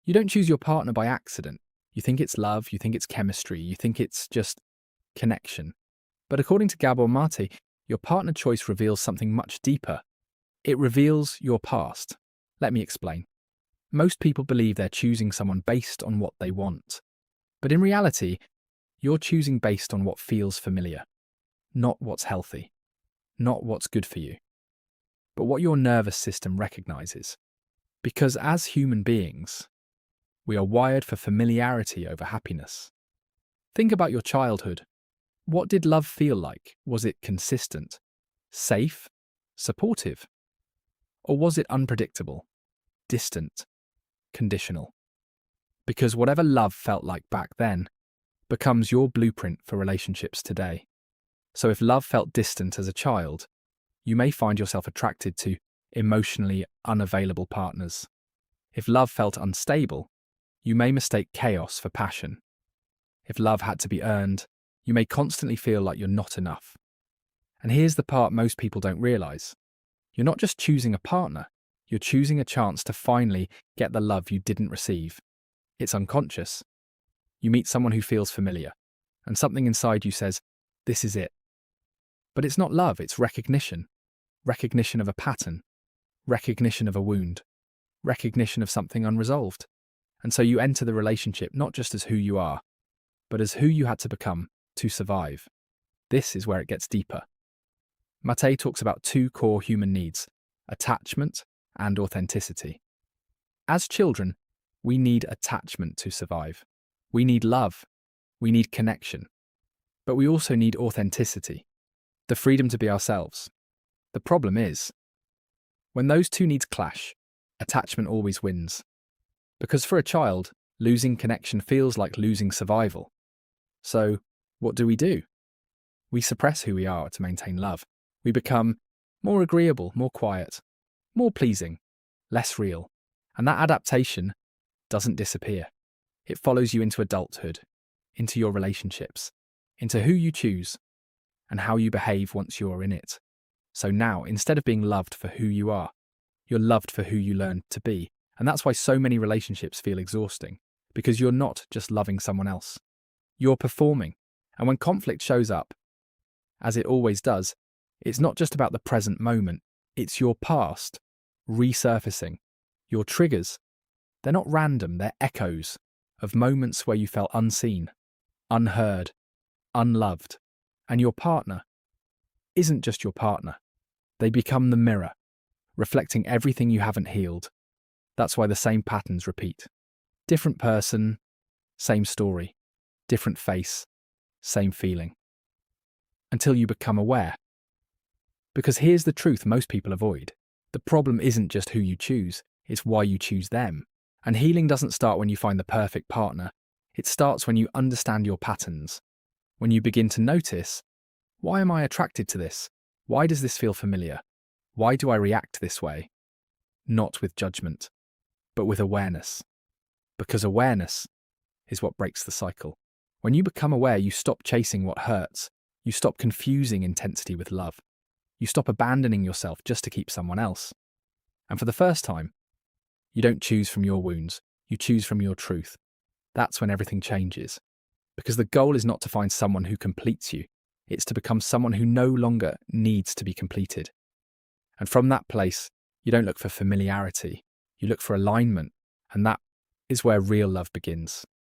You don't choose your partner by accident. You think it's love, you think it's chemistry, you think it's just connection. But according to Gabor Maté, your partner choice reveals something much deeper. It reveals your past. Let me explain. Most people believe they're choosing someone based on what they want. But in reality, you're choosing based on what feels familiar, not what's healthy, not what's good for you, but what your nervous system recognizes. Because as human beings, we are wired for familiarity over happiness. Think about your childhood. What did love feel like? Was it consistent, safe, supportive? Or was it unpredictable, distant, conditional? Because whatever love felt like back then becomes your blueprint for relationships today. So if love felt distant as a child, you may find yourself attracted to emotionally unavailable partners. If love felt unstable, you may mistake chaos for passion. If love had to be earned, you may constantly feel like you're not enough. And here's the part most people don't realize. You're not just choosing a partner, you're choosing a chance to finally get the love you didn't receive. It's unconscious. You meet someone who feels familiar, and something inside you says, this is it. But it's not love, it's recognition. Recognition of a pattern. Recognition of a wound. Recognition of something unresolved. And so you enter the relationship not just as who you are, but as who you had to become to survive. This is where it gets deeper. Maté talks about two core human needs, attachment and authenticity. As children, we need attachment to survive. We need love. We need connection. But we also need authenticity, the freedom to be ourselves. The problem is, when those two needs clash, attachment always wins. Because for a child, losing connection feels like losing survival. So, what do? We suppress who we are to maintain love. We become more agreeable, more quiet, more pleasing, less real. And that adaptation doesn't disappear. It follows you into adulthood, into your relationships, into who you choose, and how you behave once you're in it. So now, instead of being loved for who you are, you're loved for who you learned to be. And that's why so many relationships feel exhausting, because you're not just loving someone else. You're performing. And when conflict shows up, as it always does, it's not just about the present moment, it's your past resurfacing. Your triggers, they're not random, they're echoes of moments where you felt unseen, unheard, unloved. And your partner isn't just your partner. They become the mirror, reflecting everything you haven't healed. That's why the same patterns repeat. Different person, same story. Different face, same feeling. Until you become aware. Because here's the truth most people avoid. The problem isn't just who you choose, it's why you choose them. And healing doesn't start when you find the perfect partner. It starts when you understand your patterns. When you begin to notice, why am I attracted to this? Why does this feel familiar? Why do I react this way? Not with judgment, but with awareness. Because awareness is what breaks the cycle. When you become aware, you stop chasing what hurts. You stop confusing intensity with love. You stop abandoning yourself just to keep someone else. And for the first time, you don't choose from your wounds. You choose from your truth. That's when everything changes. Because the goal is not to find someone who completes you. It's to become someone who no longer needs to be completed. And from that place, you don't look for familiarity. You look for alignment. And that is where real love begins.